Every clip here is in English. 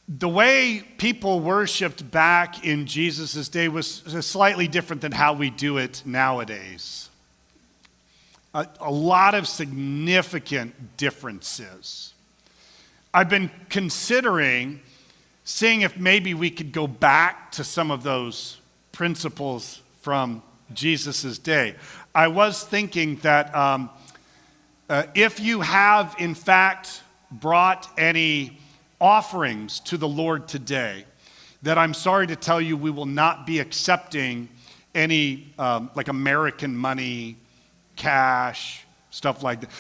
the way people worshiped back in Jesus' day was slightly different than how we do it nowadays. A lot of significant differences. I've been considering seeing if maybe we could go back to some of those principles from Jesus' day. I was thinking that if you have, in fact, brought any offerings to the Lord today, that I'm sorry to tell you we will not be accepting any like American money, cash, stuff like that.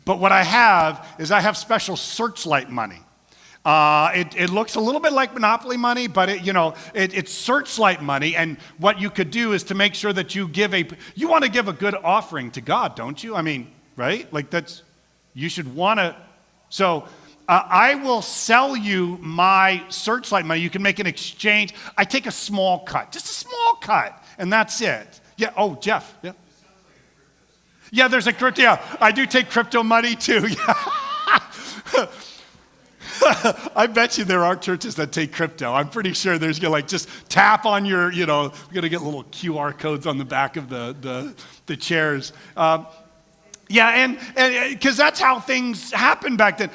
But what I have is I have special Searchlight money. It looks a little bit like Monopoly money, but it's Searchlight money. And what you could do is to make sure that you want to give a good offering to God, don't you? I mean, right? Like you should want to. So I will sell you my Searchlight money. You can make an exchange. I take a small cut, just a small cut, and that's it. Yeah. Oh, Jeff. Yeah. Yeah, there's a crypto. Yeah, I do take crypto money too. Yeah. I bet you there are churches that take crypto. I'm pretty sure there's just tap on your, we're going to get little QR codes on the back of the chairs. Yeah, and because that's how things happened back then.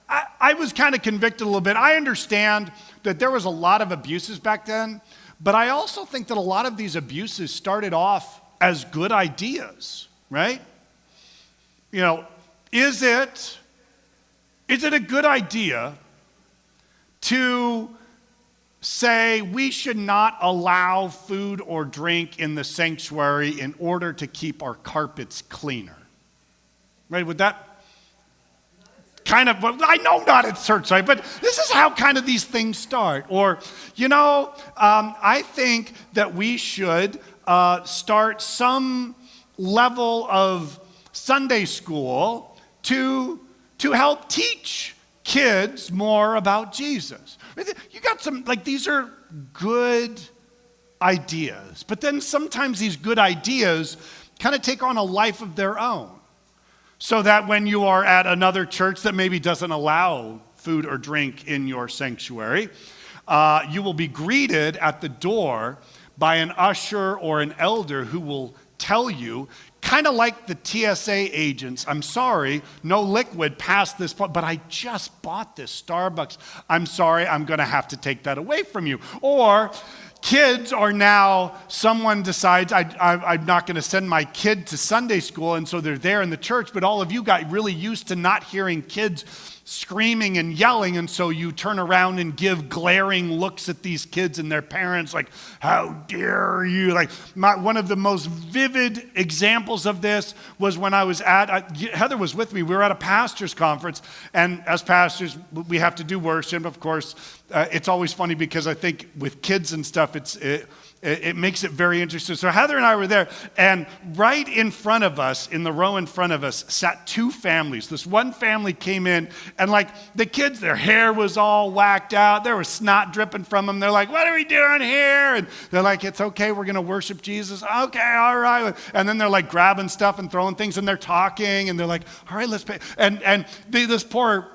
I was kind of convicted a little bit. I understand that there was a lot of abuses back then, but I also think that a lot of these abuses started off as good ideas, right? Is it a good idea to say we should not allow food or drink in the sanctuary in order to keep our carpets cleaner? Right? Would that kind of, I know not at Searchlight, but this is how kind of these things start. Or, I think that we should start some level of Sunday school to help teach kids more about Jesus. You got some, these are good ideas, but then sometimes these good ideas kind of take on a life of their own. So that when you are at another church that maybe doesn't allow food or drink in your sanctuary, you will be greeted at the door by an usher or an elder who will tell you, kind of like the TSA agents, I'm sorry, no liquid past this point, but I just bought this Starbucks. I'm sorry, I'm going to have to take that away from you. Or kids are now, someone decides, I'm not going to send my kid to Sunday school, and so they're there in the church, but all of you got really used to not hearing kids screaming and yelling, and so you turn around and give glaring looks at these kids and their parents like, how dare you? One of the most vivid examples of this was when I was Heather was with me, we were at a pastor's conference, and as pastors, we have to do worship, of course. It's always funny because I think with kids and stuff, it makes it very interesting. So Heather and I were there, and right in front of us, in the row in front of us, sat two families. This one family came in, and the kids, their hair was all whacked out. There was snot dripping from them. They're like, what are we doing here? And they're like, it's okay, we're going to worship Jesus. Okay, all right. And then they're grabbing stuff and throwing things, and they're talking, and they're like, all right, let's pay. And this poor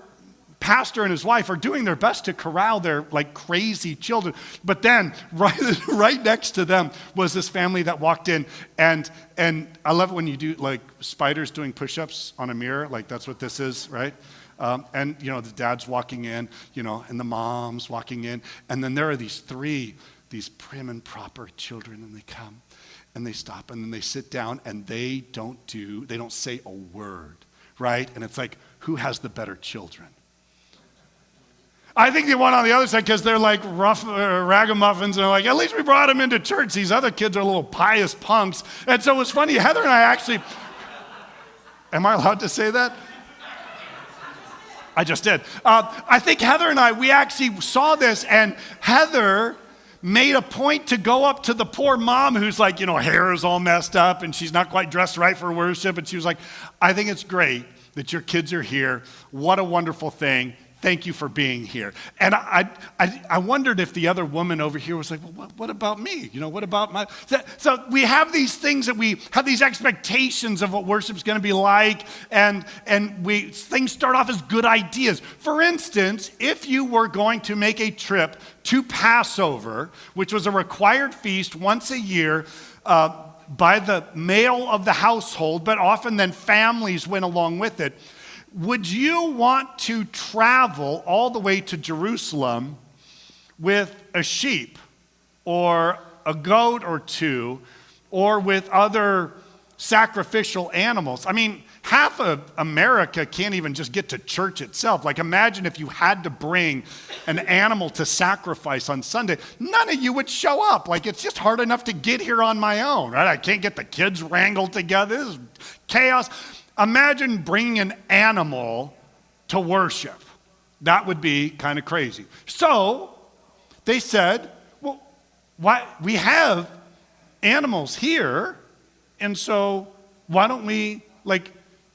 pastor and his wife are doing their best to corral their crazy children. But then right next to them was this family that walked in, and I love it when you do spiders doing push-ups on a mirror, that's what this is, right? And the dad's walking in, and the mom's walking in, and then there are these prim and proper children, and they come and they stop and then they sit down and they don't say a word, right? And it's who has the better children? I think the one on the other side, because they're rough ragamuffins, and they're at least we brought them into church. These other kids are little pious punks. And so it was funny, Heather and I actually, am I allowed to say that? I just did. I think Heather and I, we actually saw this, and Heather made a point to go up to the poor mom who's hair is all messed up, and she's not quite dressed right for worship, and she was like, I think it's great that your kids are here. What a wonderful thing. thank you for being here. And I wondered if the other woman over here was like, well, what about me? What about my... So we have these things that we have these expectations of what worship's going to be like, and things start off as good ideas. For instance, if you were going to make a trip to Passover, which was a required feast once a year, by the male of the household, but often then families went along with it. Would you want to travel all the way to Jerusalem with a sheep or a goat or two, or with other sacrificial animals? I mean, half of America can't even just get to church itself. Like, imagine if you had to bring an animal to sacrifice on Sunday. None of you would show up. Like, it's just hard enough to get here on my own, right? I can't get the kids wrangled together. This is chaos. Imagine bringing an animal to worship. That would be kind of crazy. So they said, well, why we have animals here, and so why don't we,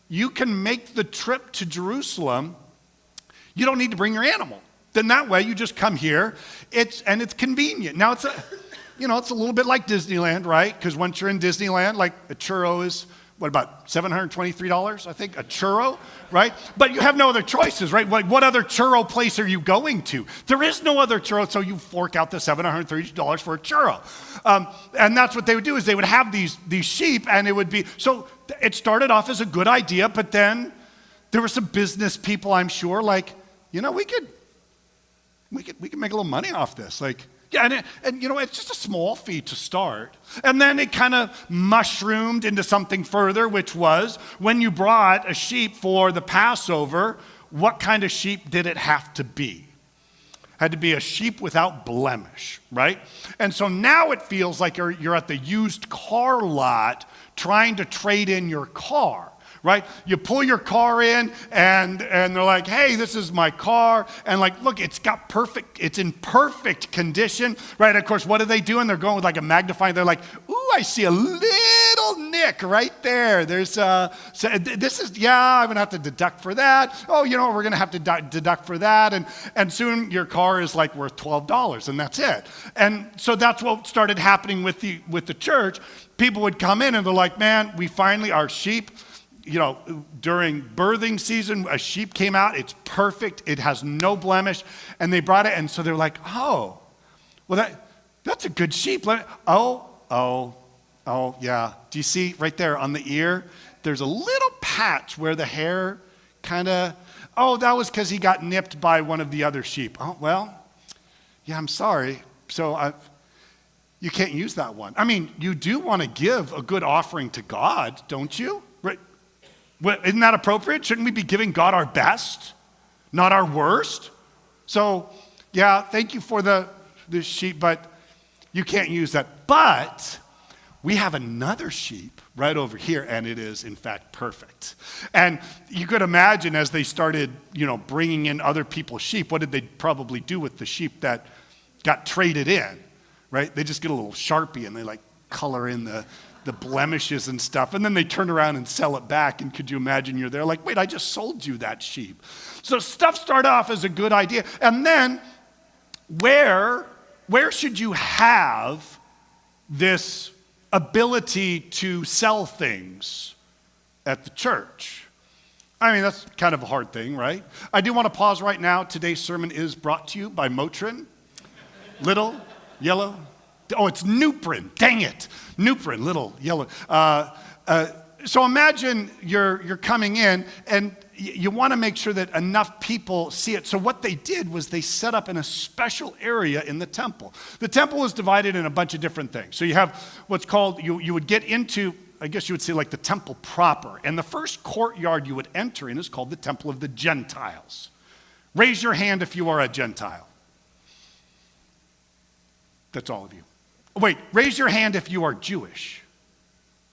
you can make the trip to Jerusalem. You don't need to bring your animal. Then that way you just come here. It's convenient. Now it's a little bit like Disneyland, right? Because once you're in Disneyland, like a churro is, what about $723, I think, a churro, right? But you have no other choices, right? Like, what other churro place are you going to? There is no other churro, so you fork out the $730 for a churro. And that's what they would do, is they would have these sheep, and it would be, so it started off as a good idea, but then there were some business people, I'm sure, we could make a little money off this, Yeah, and it's just a small fee to start. And then it kind of mushroomed into something further, which was when you brought a sheep for the Passover, what kind of sheep did it have to be? Had to be a sheep without blemish, right? And so now it feels like you're at the used car lot trying to trade in your car. Right? You pull your car in, and they're like, hey, this is my car. And look, it's in perfect condition, right? Of course, what are they doing? They're going with a magnifying. They're like, ooh, I see a little nick right there. There's, so this is, I'm going to have to deduct for that. Oh, we're going to have to deduct for that. And soon your car is worth $12, and that's it. And so that's what started happening with the church. People would come in, and they're like, man, our sheep, during birthing season, a sheep came out. It's perfect. It has no blemish. And they brought it. And so they're like, oh, well, that's a good sheep. Oh, yeah. Do you see right there on the ear? There's a little patch where the hair that was because he got nipped by one of the other sheep. Oh, well, yeah, I'm sorry. So you can't use that one. I mean, you do want to give a good offering to God, don't you? Right? Well, isn't that appropriate? Shouldn't we be giving God our best, not our worst? So, yeah, thank you for the sheep, but you can't use that. But we have another sheep right over here, and it is, in fact, perfect. And you could imagine as they started, bringing in other people's sheep, what did they probably do with the sheep that got traded in, right? They just get a little Sharpie, and they, color in the blemishes and stuff, and then they turn around and sell it back. And could you imagine you're there wait, I just sold you that sheep. So stuff started off as a good idea. And then where should you have this ability to sell things at the church? I mean, that's kind of a hard thing, right? I do want to pause right now. Today's sermon is brought to you by Motrin. Little, yellow. Oh, it's Nuprin. Dang it. Nuprin, little, yellow. So imagine you're coming in, and you want to make sure that enough people see it. So what they did was they set up in a special area in the temple. The temple is divided in a bunch of different things. So you have what's called, you would get into, I guess you would say, the temple proper. And the first courtyard you would enter in is called the Temple of the Gentiles. Raise your hand if you are a Gentile. That's all of you. Wait, raise your hand if you are Jewish.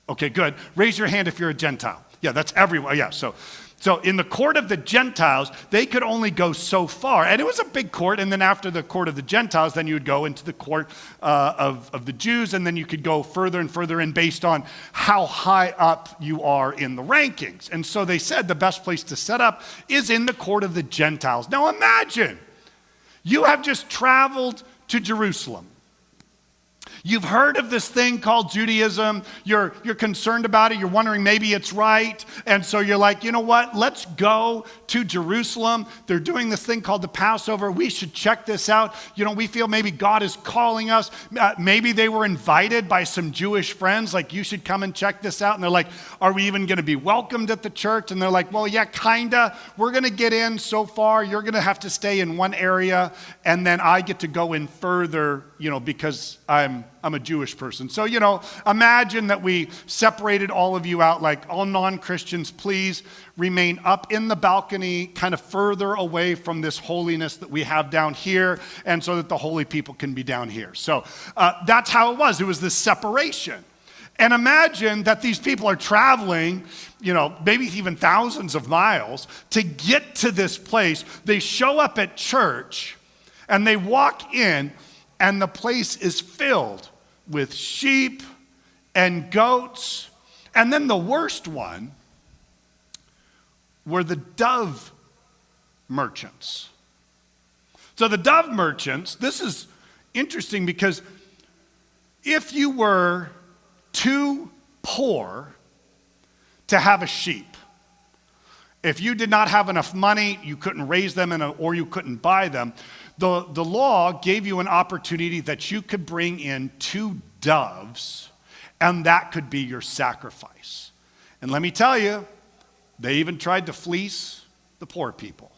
Okay, good. Raise your hand if you're a Gentile. Yeah, that's everyone. Yeah, so So in the court of the Gentiles, they could only go so far. And it was a big court. And then after the court of the Gentiles, then you would go into the court of the Jews. And then you could go further and further in based on how high up you are in the rankings. And so they said the best place to set up is in the court of the Gentiles. Now imagine, you have just traveled to Jerusalem. You've heard of this thing called Judaism. You're concerned about it. You're wondering maybe it's right. And so you're like, you know what? Let's go to Jerusalem. They're doing this thing called the Passover. We should check this out. You know, we feel maybe God is calling us. Maybe they were invited by some Jewish friends, like, you should come and check this out. And they're like, are we even going to be welcomed at the church? And they're like, well, yeah, kinda. We're going to get in so far. You're going to have to stay in one area. And then I get to go in further, you know, because I'm a Jewish person. So, you know, imagine that we separated all of you out, like, all non-Christians, please remain up in the balcony, kind of further away from this holiness that we have down here, and so that the holy people can be down here. So that's how it was. It was this separation. And imagine that these people are traveling, you know, maybe even thousands of miles to get to this place. They show up at church, and they walk in, and the place is filled with sheep and goats. And then the worst one were the dove merchants. So the dove merchants, this is interesting because if you were too poor to have a sheep, if you did not have enough money, you couldn't raise them or you couldn't buy them, the law gave you an opportunity that you could bring in 2 doves, and that could be your sacrifice. And let me tell you, they even tried to fleece the poor people.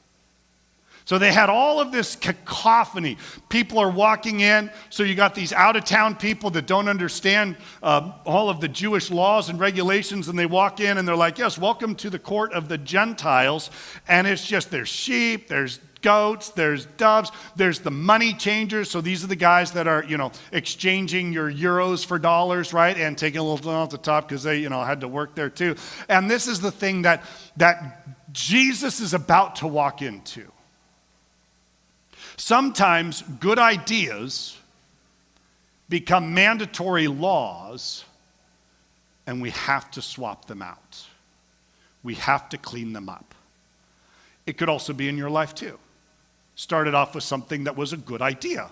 So they had all of this cacophony. People are walking in, so you got these out-of-town people that don't understand all of the Jewish laws and regulations, and they walk in and they're like, yes, welcome to the court of the Gentiles. And it's just, there's sheep, there's goats, there's doves, there's the money changers. So these are the guys that are, you know, exchanging your euros for dollars, right? And taking a little off the top because they, you know, had to work there too. And this is the thing that Jesus is about to walk into. Sometimes good ideas become mandatory laws, and we have to swap them out. We have to clean them up. It could also be in your life too. Started off with something that was a good idea,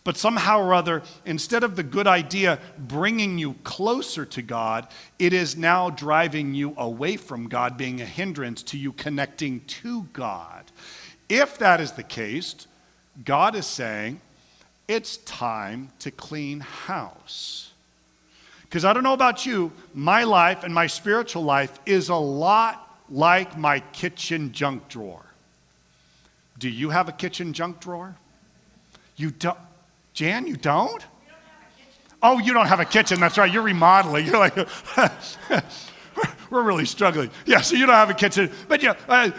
but somehow or other, instead of the good idea bringing you closer to God, it is now driving you away from God, being a hindrance to you connecting to God. If that is the case, God is saying, it's time to clean house. Because I don't know about you, my life and my spiritual life is a lot like my kitchen junk drawer. Do you have a kitchen junk drawer? You don't? Jan, you don't? Oh, you don't have a kitchen. That's right. You're remodeling. You're like, we're really struggling. Yeah, so you don't have a kitchen, but yeah,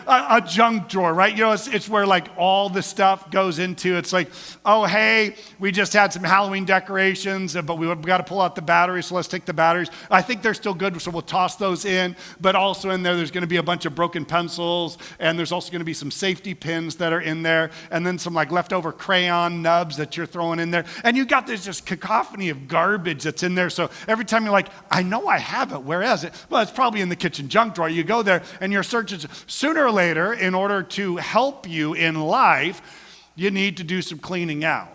a junk drawer, right? You know, it's where like all the stuff goes into. It's like, oh, hey, we just had some Halloween decorations, but we've got to pull out the batteries, so let's take the batteries. I think they're still good, so we'll toss those in. But also in there's going to be a bunch of broken pencils, and there's also going to be some safety pins that are in there, and then some like leftover crayon nubs that you're throwing in there. And you got this just cacophony of garbage that's in there. So every time you're like, I know I have it. Where is it? Well, it's probably in the kitchen junk drawer. You go there and you're searching. Sooner or later, in order to help you in life, you need to do some cleaning out.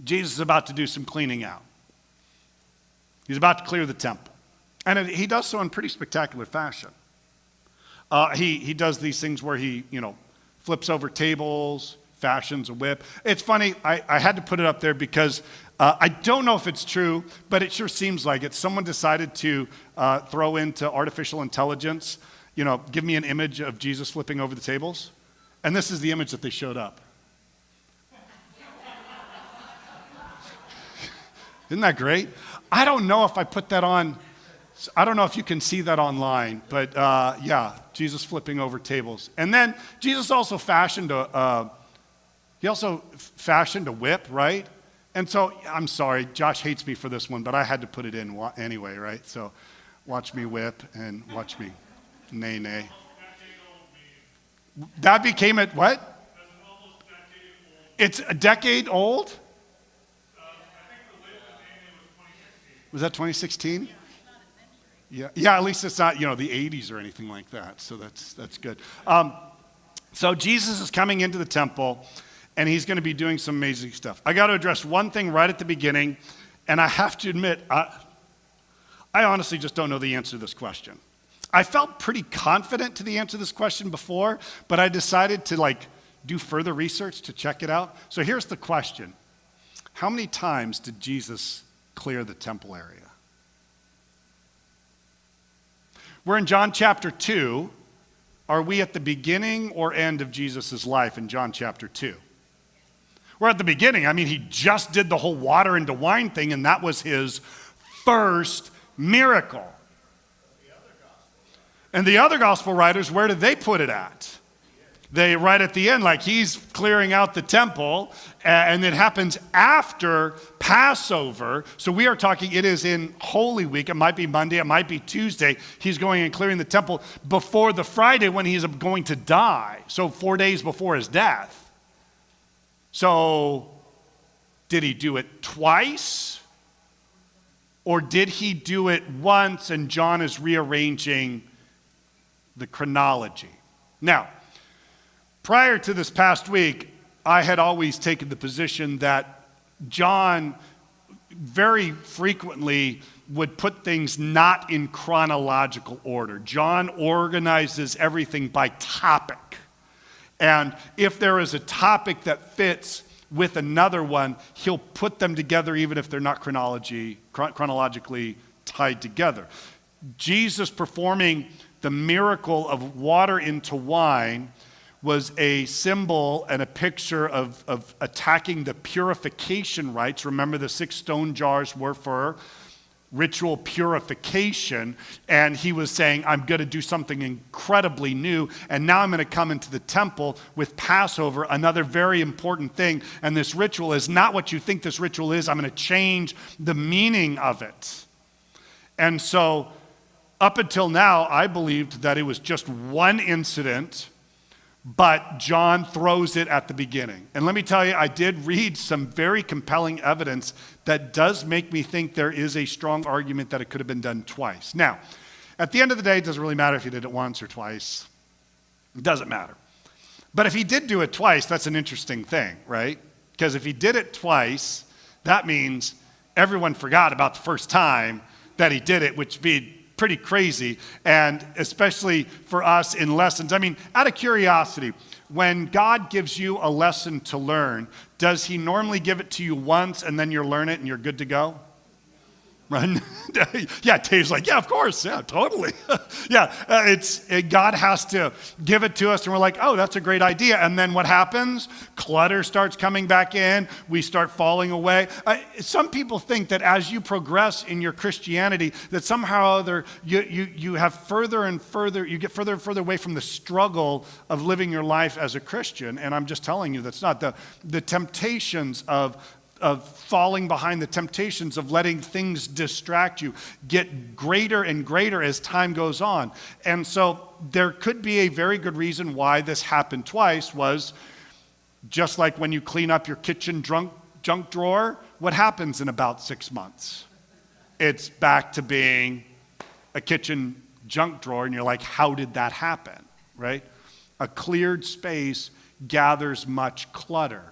Jesus is about to do some cleaning out. He's about to clear the temple. And he does so in pretty spectacular fashion. He does these things where he, flips over tables, fashions a whip. It's funny, I had to put it up there because I don't know if it's true, but it sure seems like it. Someone decided to throw into artificial intelligence, give me an image of Jesus flipping over the tables. And this is the image that they showed up. Isn't that great? I don't know if I put that on. I don't know if you can see that online, but yeah, Jesus flipping over tables. And then Jesus also fashioned a whip, right? And so, I'm sorry, Josh hates me for this one, but I had to put it in anyway, right? So watch me whip and watch me. Nay, nay. That became it, what? It's a decade old? Was that 2016? Yeah, at least it's not, the 80s or anything like that. So that's good. So Jesus is coming into the temple, and he's going to be doing some amazing stuff. I got to address one thing right at the beginning, and I have to admit, I honestly just don't know the answer to this question. I felt pretty confident to the answer to this question before, but I decided to do further research to check it out. So here's the question. How many times did Jesus clear the temple area? We're in John chapter 2. Are we at the beginning or end of Jesus' life in John chapter 2? We're at the beginning. I mean, he just did the whole water into wine thing, and that was his first miracle. And the other gospel writers, where did they put it at? They right at the end, he's clearing out the temple, and it happens after Passover. So we are talking, it is in Holy Week. It might be Monday, it might be Tuesday. He's going and clearing the temple before the Friday when he's going to die. So 4 days before his death. So did he do it twice? Or did he do it once and John is rearranging the chronology? Now, prior to this past week, I had always taken the position that John very frequently would put things not in chronological order. John organizes everything by topic. And if there is a topic that fits with another one, he'll put them together even if they're not chronologically tied together. Jesus performing the miracle of water into wine was a symbol and a picture of attacking the purification rites. Remember, the 6 stone jars were for ritual purification, and he was saying, I'm going to do something incredibly new, and now I'm going to come into the temple with Passover, another very important thing, and this ritual is not what you think this ritual is. I'm going to change the meaning of it. And so, up until now, I believed that it was just one incident, but John throws it at the beginning. And let me tell you, I did read some very compelling evidence that does make me think there is a strong argument that it could have been done twice. Now, at the end of the day, it doesn't really matter if he did it once or twice. It doesn't matter. But if he did do it twice, that's an interesting thing, right? Because if he did it twice, that means everyone forgot about the first time that he did it, which would be pretty crazy, and especially for us in lessons. I mean, out of curiosity, when God gives you a lesson to learn, does he normally give it to you once and then you learn it and you're good to go? Right? Yeah, Dave's like, yeah, of course, yeah, totally. God has to give it to us, and we're like, oh, that's a great idea. And then what happens? Clutter starts coming back in. We start falling away. Some people think that as you progress in your Christianity, that somehow or other you have further and further, you get further and further away from the struggle of living your life as a Christian. And I'm just telling you, that's not the temptations of falling behind, the temptations of letting things distract you get greater and greater as time goes on. And so there could be a very good reason why this happened twice. Was just like when you clean up your kitchen junk drawer, what happens in about 6 months? It's back to being a kitchen junk drawer, and you're like, how did that happen, right? A cleared space gathers much clutter.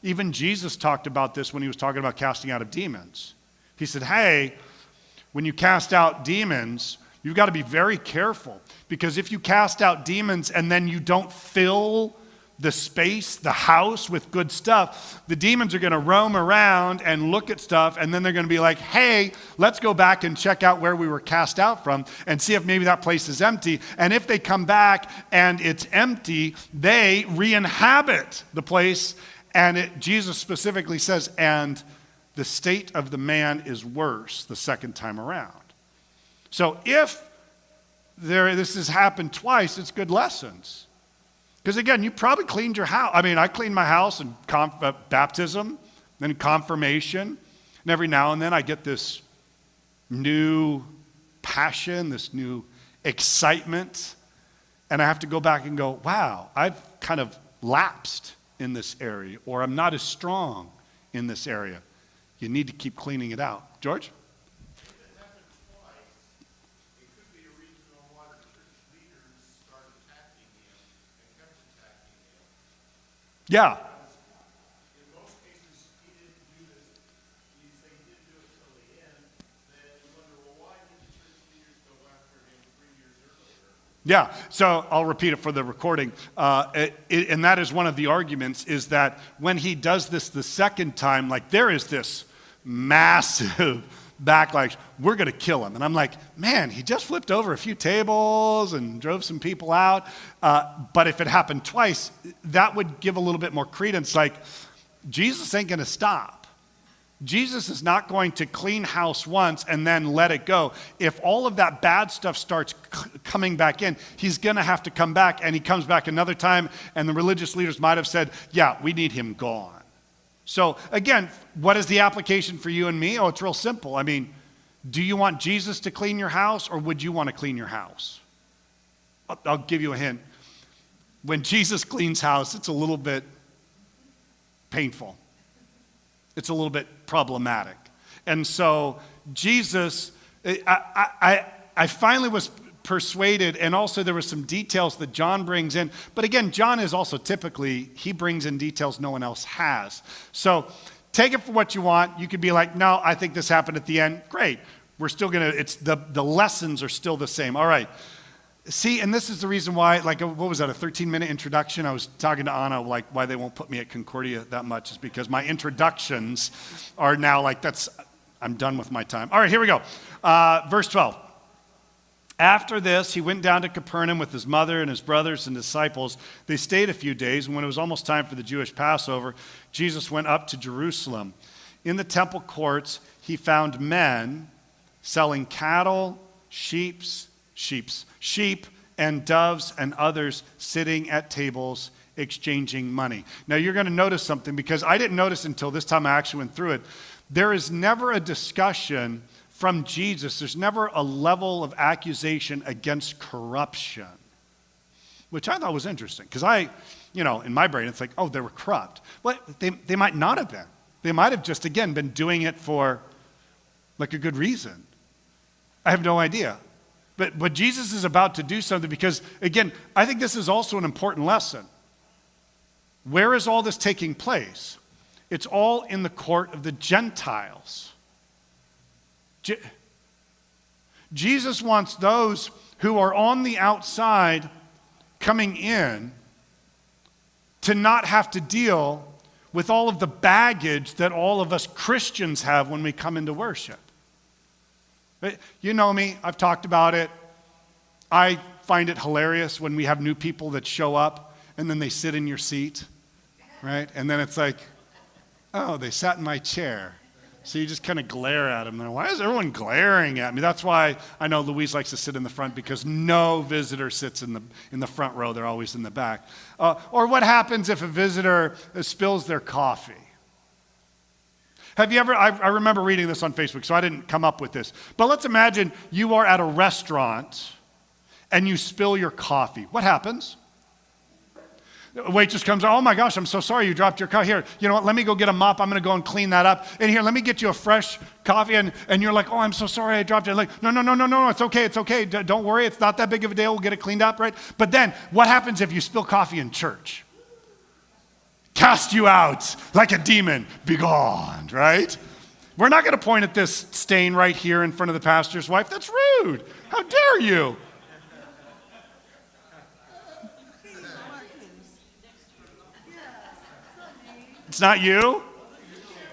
Even Jesus talked about this when he was talking about casting out of demons. He said, hey, when you cast out demons, you've got to be very careful, because if you cast out demons and then you don't fill the space, the house, with good stuff, the demons are going to roam around and look at stuff, and then they're going to be like, hey, let's go back and check out where we were cast out from and see if maybe that place is empty. And if they come back and it's empty, they re-inhabit the place. And Jesus specifically says, and the state of the man is worse the second time around. So if this has happened twice, it's good lessons. Because again, you probably cleaned your house. I mean, I cleaned my house in baptism, then confirmation. And every now and then I get this new passion, this new excitement and I have to go back and go, wow, I've kind of lapsed in this area, or I'm not as strong in this area. You need to keep cleaning it out. George? Yeah. In most cases, he didn't do this. You say he didn't do it till the end. Then you wonder, well, why did the church leaders go after him 3 years earlier? Yeah, so I'll repeat it for the recording. And that is one of the arguments, is that when he does this the second time, like there is this massive backlash. We're going to kill him. And I'm like, man, he just flipped over a few tables and drove some people out. But if it happened twice, that would give a little bit more credence. Like, Jesus ain't going to stop. Jesus is not going to clean house once and then let it go. If all of that bad stuff starts coming back in, he's going to have to come back, and he comes back another time, and the religious leaders might have said, yeah, we need him gone. So again, what is the application for you and me? Oh, it's real simple. I mean, do you want Jesus to clean your house, or would you want to clean your house? I'll give you a hint. When Jesus cleans house, it's a little bit painful. It's a little bit problematic. And so Jesus, I finally was persuaded, and also there were some details that John brings in. But again, John is also typically, he brings in details no one else has. So take it for what you want. You could be like, no, I think this happened at the end. Great. We're still going to, it's the lessons are still the same. All right. See, and this is the reason why, like, what was that, a 13-minute introduction? I was talking to Anna, like, why they won't put me at Concordia that much is because my introductions are now like, I'm done with my time. All right, here we go. Verse 12. After this, he went down to Capernaum with his mother and his brothers and disciples. They stayed a few days, and when it was almost time for the Jewish Passover, Jesus went up to Jerusalem. In the temple courts, he found men selling cattle, sheep, and doves, and others sitting at tables exchanging money. Now, you're going to notice something, because I didn't notice until this time I actually went through it. There is never a discussion from Jesus. There's never a level of accusation against corruption, which I thought was interesting, because in my brain, it's like, oh, they were corrupt. Well, they might not have been. They might have just, again, been doing it for like a good reason. I have no idea. But Jesus is about to do something, because, again, I think this is also an important lesson. Where is all this taking place? It's all in the court of the Gentiles. Jesus wants those who are on the outside coming in to not have to deal with all of the baggage that all of us Christians have when we come into worship. You know me, I've talked about it. I find it hilarious when we have new people that show up and then they sit in your seat, right? And then it's like, oh, they sat in my chair. So you just kind of glare at them. Why is everyone glaring at me? That's why I know Louise likes to sit in the front, because no visitor sits in the front row. They're always in the back. Or what happens if a visitor spills their coffee? Have you ever, I remember reading this on Facebook, so I didn't come up with this. But let's imagine you are at a restaurant and you spill your coffee. What happens? The waitress comes, oh my gosh, I'm so sorry you dropped your coffee. Here, you know what, let me go get a mop. I'm going to go and clean that up. And here, let me get you a fresh coffee. And you're like, oh, I'm so sorry I dropped it. Like, no, it's okay. Don't worry. It's not that big of a deal. We'll get it cleaned up, right? But then what happens if you spill coffee in church? Cast you out like a demon. Be gone, right? We're not going to point at this stain right here in front of the pastor's wife. That's rude. How dare you? It's not you?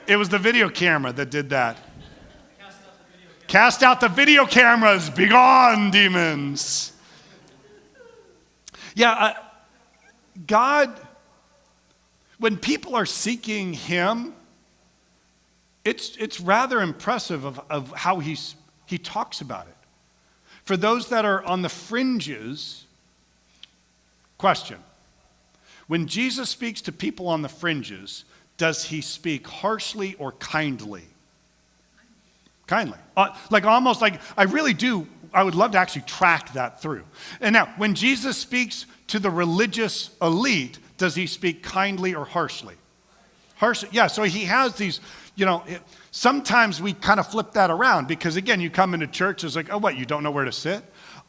It was the video camera that did that. Cast out the video cameras. Be gone, demons. Yeah, God, when people are seeking Him, it's rather impressive of how He talks about it. For those that are on the fringes, question. When Jesus speaks to people on the fringes, does He speak harshly or kindly? Kindly. Like almost like, I really do I would love to actually track that through. And now, when Jesus speaks to the religious elite, does he speak kindly or harshly? Harshly, yeah, so he has these, sometimes we kind of flip that around because, again, you come into church, it's like, oh, what, you don't know where to sit?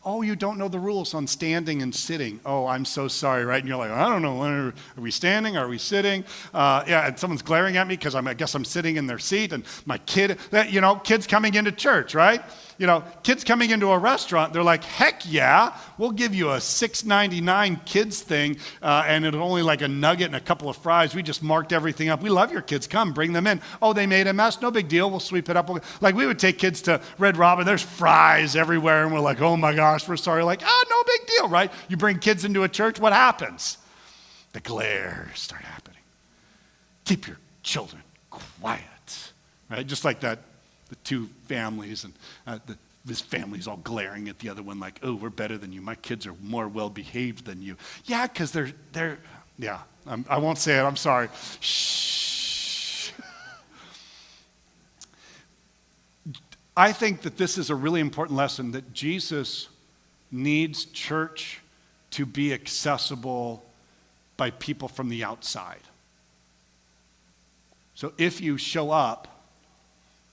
Oh, you don't know the rules on standing and sitting. Oh, I'm so sorry, right? And you're like, I don't know, are we standing? Are we sitting? And someone's glaring at me because I guess I'm sitting in their seat. And my kid, kids coming into church, right? Kids coming into a restaurant, they're like, heck yeah, we'll give you a $6.99 kids thing, and it's only like a nugget and a couple of fries. We just marked everything up. We love your kids. Come, bring them in. Oh, they made a mess. No big deal. We'll sweep it up. Like we would take kids to Red Robin. There's fries everywhere, and we're like, oh my gosh, we're sorry. Like, no big deal, right? You bring kids into a church, what happens? The glares start happening. Keep your children quiet, right? Just like that. The two families, and this family's all glaring at the other one like, oh, we're better than you. My kids are more well-behaved than you. Yeah, because they're I won't say it. I'm sorry. Shh. I think that this is a really important lesson that Jesus needs church to be accessible by people from the outside. So if you show up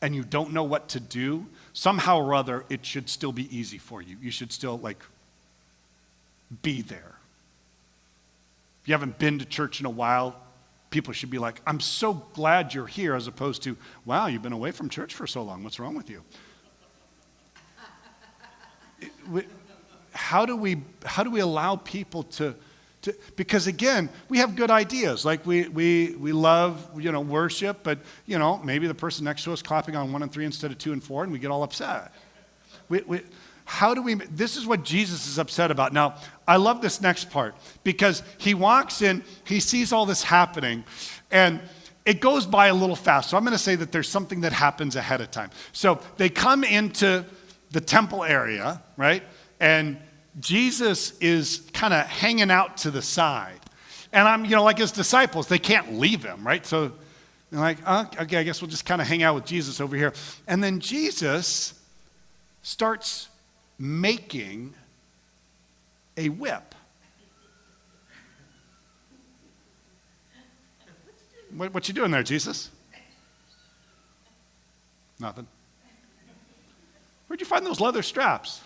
and you don't know what to do, somehow or other, it should still be easy for you. You should still, be there. If you haven't been to church in a while, people should be like, I'm so glad you're here, as opposed to, wow, you've been away from church for so long. What's wrong with you? How do we allow people to because again, we have good ideas. Like we love, worship, but maybe the person next to us clapping on 1 and 3 instead of 2 and 4, and we get all upset. This is what Jesus is upset about. Now, I love this next part because he walks in, he sees all this happening, and it goes by a little fast. So I'm going to say that there's something that happens ahead of time. So they come into the temple area, right? And Jesus is kind of hanging out to the side. And I'm, like his disciples, they can't leave him, right? So they're like, okay, I guess we'll just kind of hang out with Jesus over here. And then Jesus starts making a whip. What you doing there, Jesus? Nothing. Where'd you find those leather straps?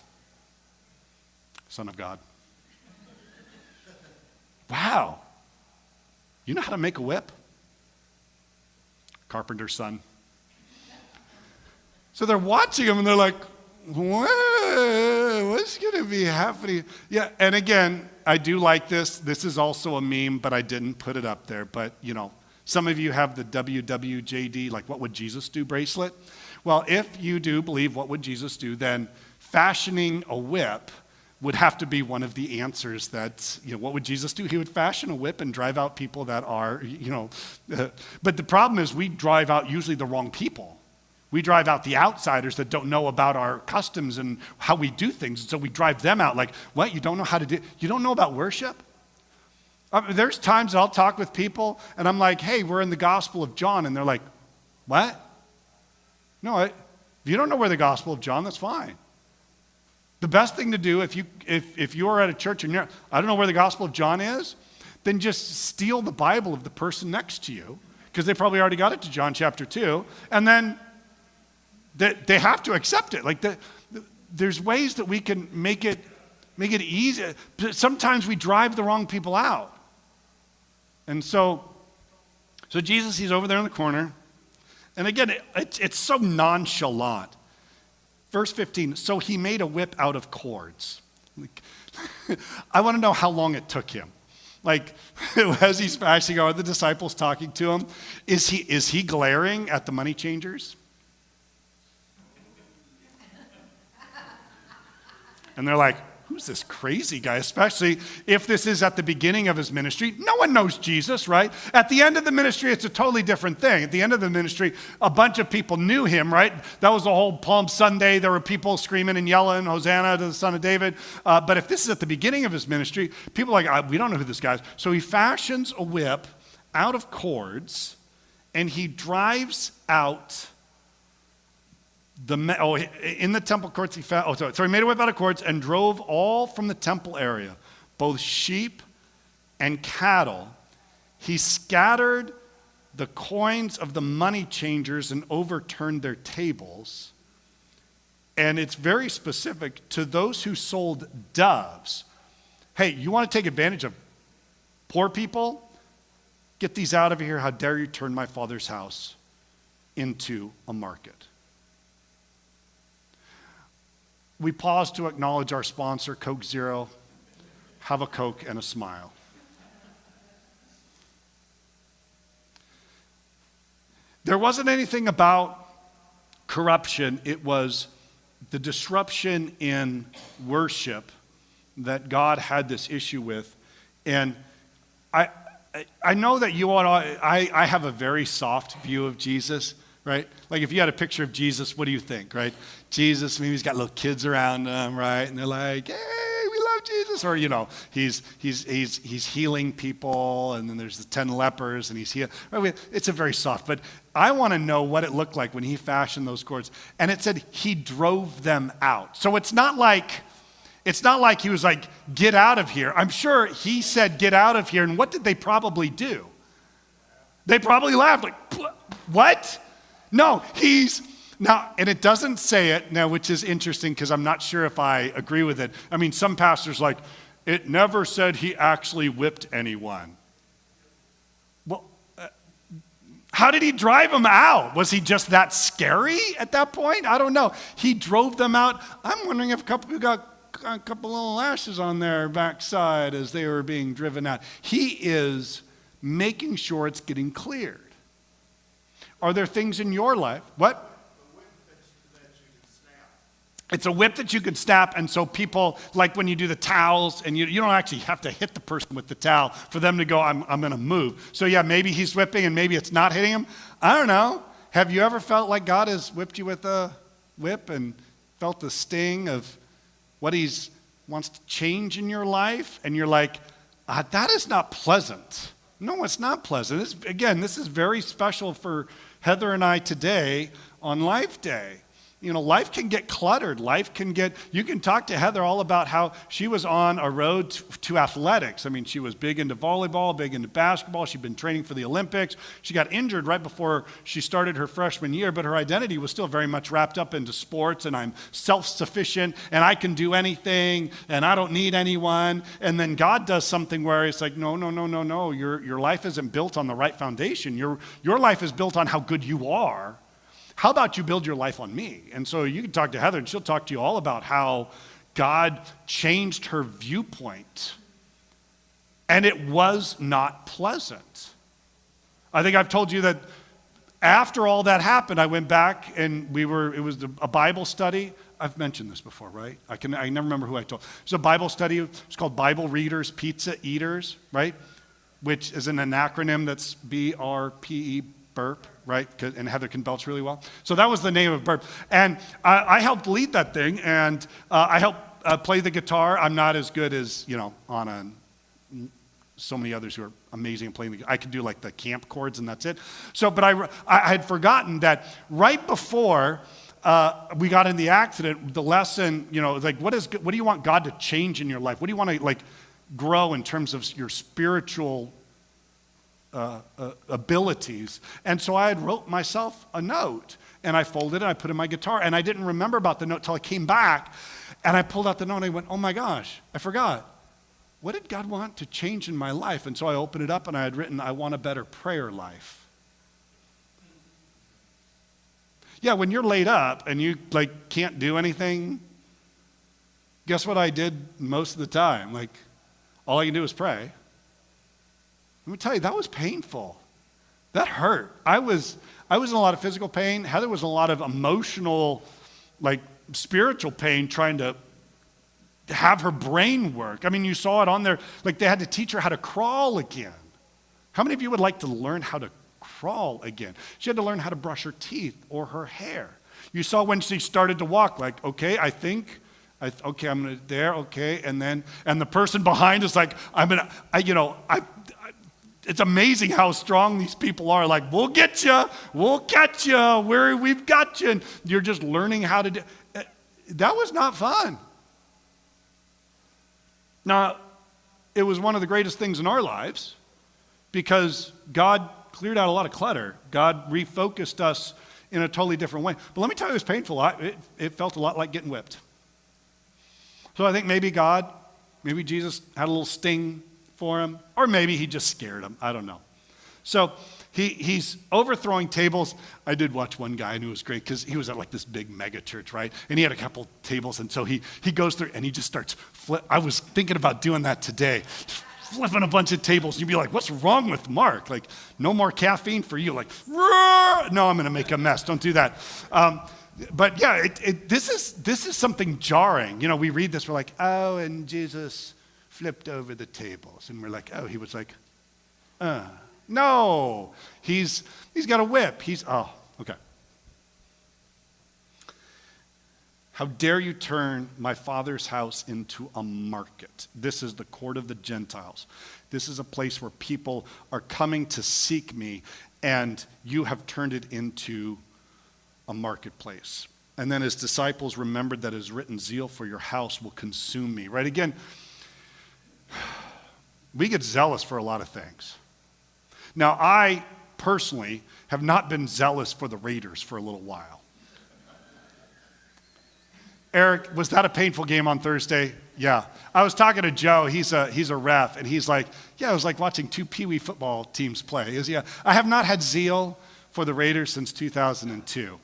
Son of God. Wow. You know how to make a whip? Carpenter's son. So they're watching him and they're like, what's going to be happening? Yeah, and again, I do like this. This is also a meme, but I didn't put it up there. But, some of you have the WWJD, like what would Jesus do bracelet? Well, if you do believe what would Jesus do, then fashioning a whip would have to be one of the answers that, what would Jesus do? He would fashion a whip and drive out people that are, but the problem is we drive out usually the wrong people. We drive out the outsiders that don't know about our customs and how we do things. And so we drive them out like, what, you don't know how to do, you don't know about worship? There's times I'll talk with people and I'm like, hey, we're in the Gospel of John. And they're like, what? No, if you don't know where the Gospel of John, that's fine. The best thing to do if you are at a church and I don't know where the Gospel of John is, then just steal the Bible of the person next to you, because they probably already got it to John chapter 2, and then they have to accept it. Like there's ways that we can make it easy. Sometimes we drive the wrong people out. And so Jesus, he's over there in the corner, and again, it's so nonchalant. Verse 15, so he made a whip out of cords. I want to know how long it took him. Like, as he's passing, are the disciples talking to him? Is he glaring at the money changers? And they're like, who's this crazy guy? Especially if this is at the beginning of his ministry. No one knows Jesus, right? At the end of the ministry, it's a totally different thing. At the end of the ministry, a bunch of people knew him, right? That was the whole Palm Sunday. There were people screaming and yelling, Hosanna to the Son of David. But if this is at the beginning of his ministry, people are like, we don't know who this guy is. So he fashions a whip out of cords, and he drives out In the temple courts he found, so he made a whip out of cords and drove all from the temple area, both sheep and cattle. He scattered the coins of the money changers and overturned their tables. And it's very specific to those who sold doves. Hey, you want to take advantage of poor people? Get these out of here. How dare you turn my Father's house into a market? We pause to acknowledge our sponsor, Coke Zero. Have a Coke and a smile. There wasn't anything about corruption. It was the disruption in worship that God had this issue with. And I know that you all, I have a very soft view of Jesus, right? Like if you had a picture of Jesus, what do you think, right? Jesus, maybe he's got little kids around him, right? And they're like, hey, we love Jesus. Or, he's healing people, and then there's the 10 lepers, and he's healing. It's a very soft, but I want to know what it looked like when he fashioned those cords. And it said he drove them out. So it's not like he was like, get out of here. I'm sure he said, get out of here. And what did they probably do? They probably laughed like, what? No, now, and it doesn't say it now, which is interesting because I'm not sure if I agree with it. I mean, some pastors like, it never said he actually whipped anyone. Well, how did he drive them out? Was he just that scary at that point? I don't know. He drove them out. I'm wondering if a couple got a couple little lashes on their backside as they were being driven out. He is making sure it's getting cleared. Are there things in your life? What? It's a whip that you can snap, and so people, like when you do the towels, and you don't actually have to hit the person with the towel for them to go, I'm going to move. So yeah, maybe he's whipping and maybe it's not hitting him. I don't know. Have you ever felt like God has whipped you with a whip and felt the sting of what he wants to change in your life? And you're like, that is not pleasant. No, it's not pleasant. This is very special for Heather and I today on Life Day. Life can get cluttered. You can talk to Heather all about how she was on a road to athletics. I mean, she was big into volleyball, big into basketball. She'd been training for the Olympics. She got injured right before she started her freshman year, but her identity was still very much wrapped up into sports, and I'm self-sufficient, and I can do anything, and I don't need anyone. And then God does something where it's like, no. Your life isn't built on the right foundation. Your life is built on how good you are. How about you build your life on me? And so you can talk to Heather, and she'll talk to you all about how God changed her viewpoint. And it was not pleasant. I think I've told you that after all that happened, I went back and it was a Bible study. I've mentioned this before, right? I never remember who I told. It was a Bible study. It's called Bible Readers, Pizza Eaters, right? Which is an acronym that's BRPE, burp, right? And Heather can belch really well. So that was the name of burp. And I helped lead that thing, and I helped play the guitar. I'm not as good as, Anna and so many others who are amazing at playing the guitar. I could do like the camp chords, and that's it. So, but I had forgotten that right before we got in the accident, the lesson, like what do you want God to change in your life? What do you want to grow in terms of your spiritual abilities? And so I had wrote myself a note, and I folded it and I put it in my guitar, and I didn't remember about the note till I came back, and I pulled out the note and I went, oh my gosh, I forgot. What did God want to change in my life? And so I opened it up and I had written, I want a better prayer life. Yeah, when you're laid up and you can't do anything, guess what I did most of the time? All I can do is pray. Let me tell you, that was painful. That hurt. I was in a lot of physical pain. Heather was in a lot of emotional, spiritual pain trying to have her brain work. I mean, you saw it on there. They had to teach her how to crawl again. How many of you would like to learn how to crawl again? She had to learn how to brush her teeth or her hair. You saw when she started to walk, okay, I'm gonna there, okay, and the person behind is it's amazing how strong these people are. Like, we'll get you, we'll catch you, we've got you. And you're just learning how to do. That was not fun. Now, it was one of the greatest things in our lives because God cleared out a lot of clutter. God refocused us in a totally different way. But let me tell you, it was painful. It felt a lot like getting whipped. So I think maybe Jesus had a little sting for him, or maybe he just scared him. I don't know. So he's overthrowing tables. I did watch one guy, and it was great because he was at like this big mega church, right? And he had a couple tables, and so he goes through and he just starts I was thinking about doing that today, flipping a bunch of tables. You'd be like, what's wrong with Mark? Like, no more caffeine for you. Like, roar! No, I'm going to make a mess. Don't do that. But yeah, this is something jarring. You know, we read this, we're like, oh, and Jesus flipped over the tables. And we're like, oh, he was like, no, he's got a whip. Okay. How dare you turn my Father's house into a market? This is the court of the Gentiles. This is a place where people are coming to seek me, and you have turned it into a marketplace. And then his disciples remembered that it is written, zeal for your house will consume me. Right? Again, we get zealous for a lot of things. Now, I personally have not been zealous for the Raiders for a little while. Eric, was that a painful game on Thursday? Yeah. I was talking to Joe. He's a ref, and he's like, yeah, it was like watching two peewee football teams play. I have not had zeal for the Raiders since 2002.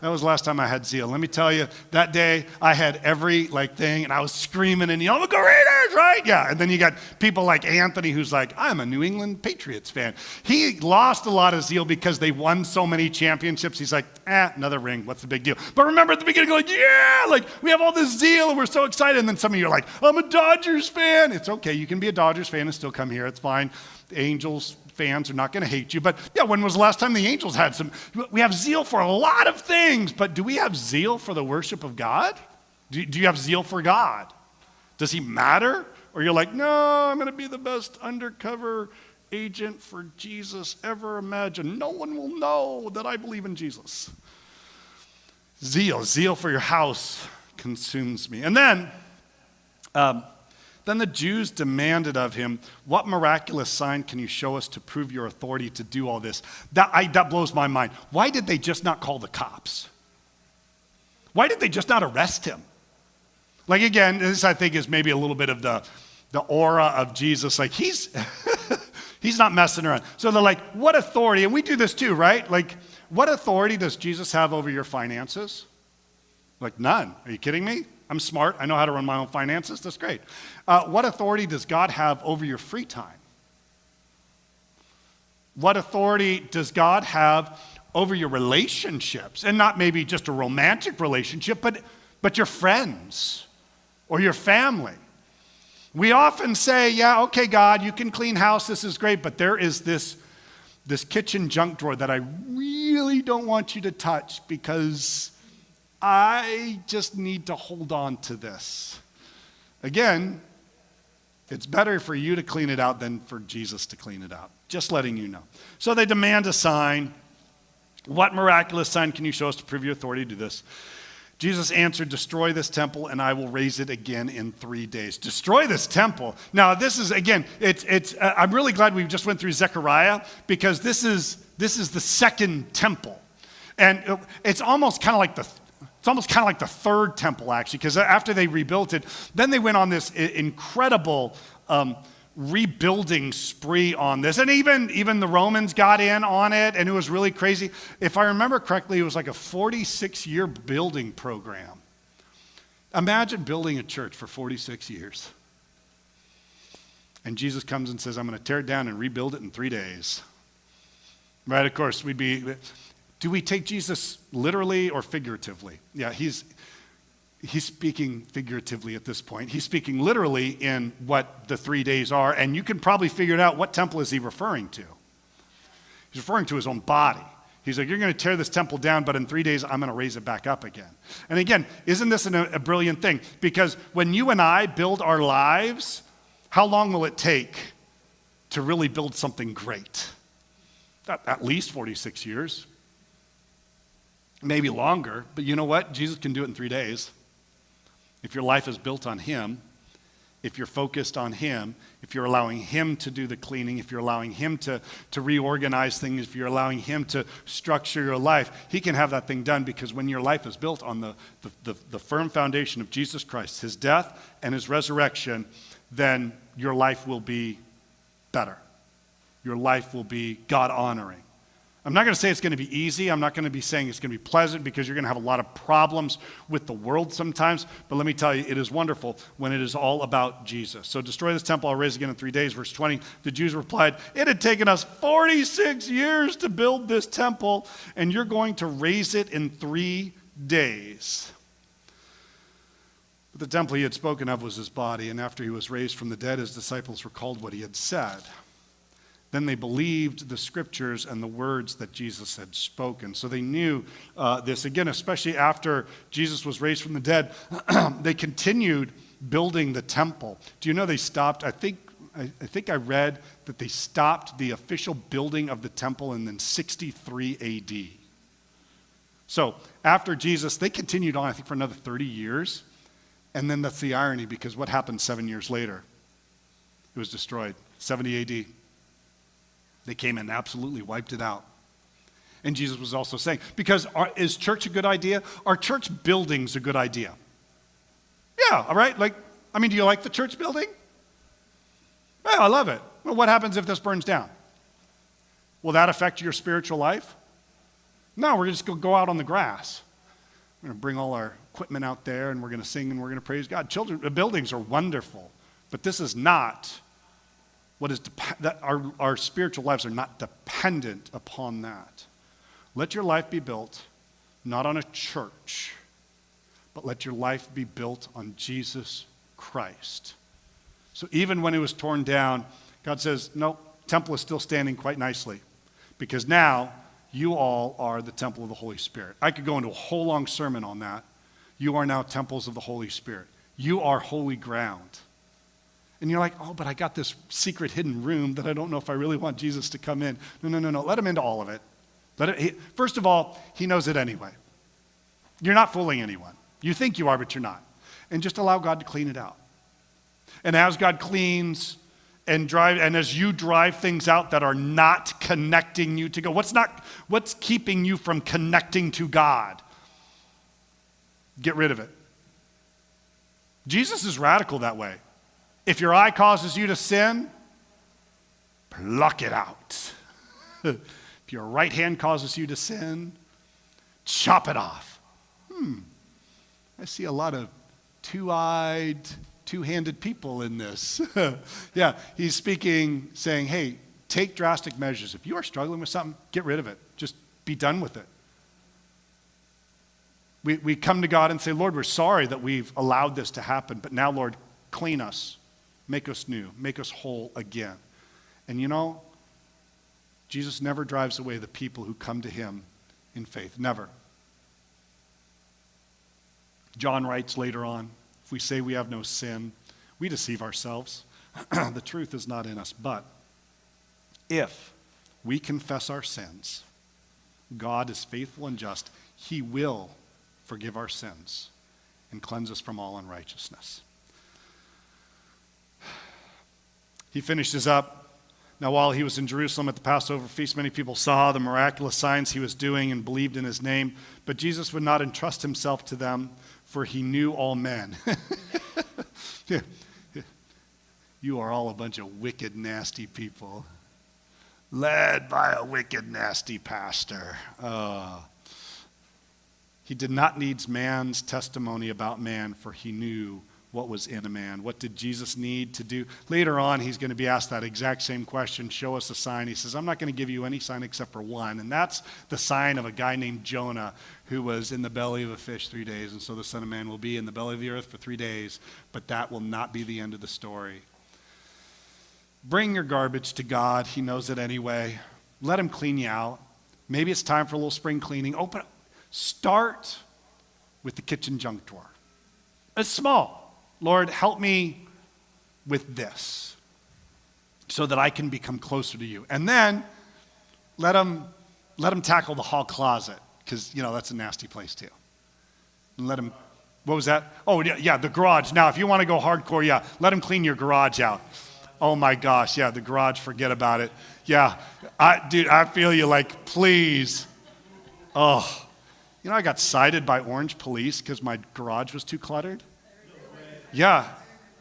That was the last time I had zeal. Let me tell you, that day I had every thing, and I was screaming and yelling, "Go Raiders!" Right? Yeah. And then you got people like Anthony, who's like, "I'm a New England Patriots fan." He lost a lot of zeal because they won so many championships. He's like, another ring. What's the big deal? But remember at the beginning, like, yeah, we have all this zeal and we're so excited. And then some of you are like, "I'm a Dodgers fan." It's okay. You can be a Dodgers fan and still come here. It's fine. The Angels fans are not going to hate you. But yeah, when was the last time the Angels had some? We have zeal for a lot of things, but do we have zeal for the worship of God? Do you have zeal for God? Does he matter? Or you're like, no, I'm going to be the best undercover agent for Jesus ever imagined. No one will know that I believe in Jesus. Zeal for your house consumes me. And then the Jews demanded of him, what miraculous sign can you show us to prove your authority to do all this? That blows my mind. Why did they just not call the cops? Why did they just not arrest him? Again, this I think is maybe a little bit of the aura of Jesus. He's not messing around. So they're like, what authority? And we do this too, right? What authority does Jesus have over your finances? None. Are you kidding me? I'm smart. I know how to run my own finances. That's great. What authority does God have over your free time? What authority does God have over your relationships? And not maybe just a romantic relationship, but your friends or your family. We often say, yeah, okay, God, you can clean house. This is great. But there is this kitchen junk drawer that I really don't want you to touch because I just need to hold on to this. Again, it's better for you to clean it out than for Jesus to clean it out. Just letting you know. So they demand a sign. What miraculous sign can you show us to prove your authority to do this? Jesus answered, destroy this temple and I will raise it again in 3 days. Destroy this temple. Now this is, again, I'm really glad we just went through Zechariah because this is the second temple. And it's almost kind of like the third temple, actually, because after they rebuilt it, then they went on this incredible rebuilding spree on this. And even the Romans got in on it, and it was really crazy. If I remember correctly, it was like a 46-year building program. Imagine building a church for 46 years. And Jesus comes and says, I'm going to tear it down and rebuild it in 3 days. Right, of course, do we take Jesus literally or figuratively? Yeah, he's speaking figuratively at this point. He's speaking literally in what the 3 days are, and you can probably figure it out. What temple is he referring to? He's referring to his own body. He's like, you're going to tear this temple down, but in 3 days, I'm going to raise it back up again. And again, isn't this a brilliant thing? Because when you and I build our lives, how long will it take to really build something great. At least 46 years. Maybe longer, but you know what? Jesus can do it in 3 days. If your life is built on him, if you're focused on him, if you're allowing him to do the cleaning, if you're allowing him to reorganize things, if you're allowing him to structure your life, he can have that thing done, because when your life is built on the firm foundation of Jesus Christ, his death and his resurrection, then your life will be better. Your life will be God-honoring. I'm not going to say it's going to be easy. I'm not going to be saying it's going to be pleasant, because you're going to have a lot of problems with the world sometimes. But let me tell you, it is wonderful when it is all about Jesus. So destroy this temple, I'll raise again in 3 days. Verse 20, the Jews replied, it had taken us 46 years to build this temple, and you're going to raise it in 3 days. But the temple he had spoken of was his body, and after he was raised from the dead, his disciples recalled what he had said. Then they believed the scriptures and the words that Jesus had spoken. So they knew this. Again, especially after Jesus was raised from the dead, they continued building the temple. Do you know they stopped? I think I read that they stopped the official building of the temple in 63 AD. So after Jesus, they continued on, I think, for another 30 years. And then that's the irony, because what happened 7 years later? It was destroyed, 70 AD. They came and absolutely wiped it out. And Jesus was also saying, because is church a good idea? Are church buildings a good idea? Yeah, all right? Do you like the church building? Yeah, I love it. Well, what happens if this burns down? Will that affect your spiritual life? No, we're just going to go out on the grass. We're going to bring all our equipment out there, and we're going to sing, and we're going to praise God. Buildings are wonderful, but this is not our spiritual lives are not dependent upon that. Let your life be built not on a church, but let your life be built on Jesus Christ. So even when it was torn down, God says, no, temple is still standing quite nicely, because now you all are the temple of the Holy Spirit. I could go into a whole long sermon on that. You are now temples of the Holy Spirit. You are holy ground. And you're like, oh, but I got this secret hidden room that I don't know if I really want Jesus to come in. No. Let him into all of it. First of all, he knows it anyway. You're not fooling anyone. You think you are, but you're not. And just allow God to clean it out. And as God cleans and as you drive things out that are not connecting you to God, what's keeping you from connecting to God? Get rid of it. Jesus is radical that way. If your eye causes you to sin, pluck it out. If your right hand causes you to sin, chop it off. I see a lot of two-eyed, two-handed people in this. Yeah, he's speaking, saying, hey, take drastic measures. If you are struggling with something, get rid of it. Just be done with it. We come to God and say, Lord, we're sorry that we've allowed this to happen, but now, Lord, clean us. Make us new. Make us whole again. And you know, Jesus never drives away the people who come to him in faith. Never. John writes later on, if we say we have no sin, we deceive ourselves. The truth is not in us. But if we confess our sins, God is faithful and just. He will forgive our sins and cleanse us from all unrighteousness. He finishes up. Now, while he was in Jerusalem at the Passover feast, many people saw the miraculous signs he was doing and believed in his name. But Jesus would not entrust himself to them, for he knew all men. You are all a bunch of wicked, nasty people, led by a wicked, nasty pastor. He did not need man's testimony about man, for he knew what was in a man. What did Jesus need to do? Later on, he's going to be asked that exact same question. Show us a sign. He says, I'm not going to give you any sign except for one. And that's the sign of a guy named Jonah, who was in the belly of a fish 3 days. And so the Son of Man will be in the belly of the earth for 3 days. But that will not be the end of the story. Bring your garbage to God. He knows it anyway. Let him clean you out. Maybe it's time for a little spring cleaning. Start with the kitchen junk drawer. It's small. Lord, help me with this. so that I can become closer to you. And then let them tackle the hall closet, because, that's a nasty place too. And let them, what was that? Oh, yeah, the garage. Now, if you want to go hardcore, yeah, let them clean your garage out. Oh my gosh, yeah, the garage, forget about it. Yeah, I feel you, like, please. Oh, I got cited by Orange Police because my garage was too cluttered. Yeah.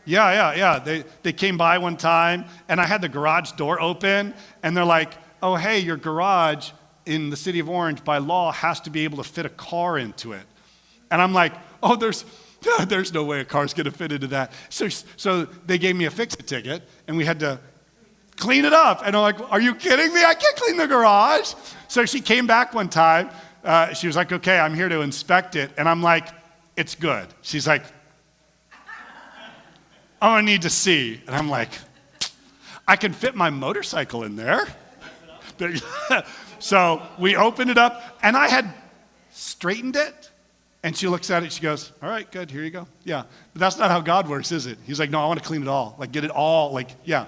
They came by one time, and I had the garage door open, and they're like, oh, hey, your garage in the city of Orange by law has to be able to fit a car into it. And I'm like, oh, there's no way a car's going to fit into that. So they gave me a fix-it ticket, and we had to clean it up. And I'm like, are you kidding me? I can't clean the garage. So she came back one time. She was like, okay, I'm here to inspect it. And I'm like, it's good. She's like, I'm going to need to see. And I'm like, I can fit my motorcycle in there. So we opened it up, and I had straightened it. And she looks at it, she goes, all right, good, here you go. Yeah, but that's not how God works, is it? He's like, no, I want to clean it all. Like, get it all, like, yeah.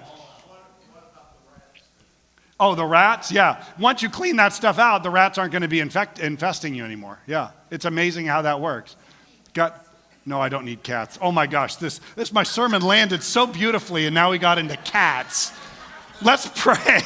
Oh, the rats? Yeah. Once you clean that stuff out, the rats aren't going to be infesting you anymore. Yeah, it's amazing how that works. No, I don't need cats. Oh my gosh, my sermon landed so beautifully, and now we got into cats. Let's pray.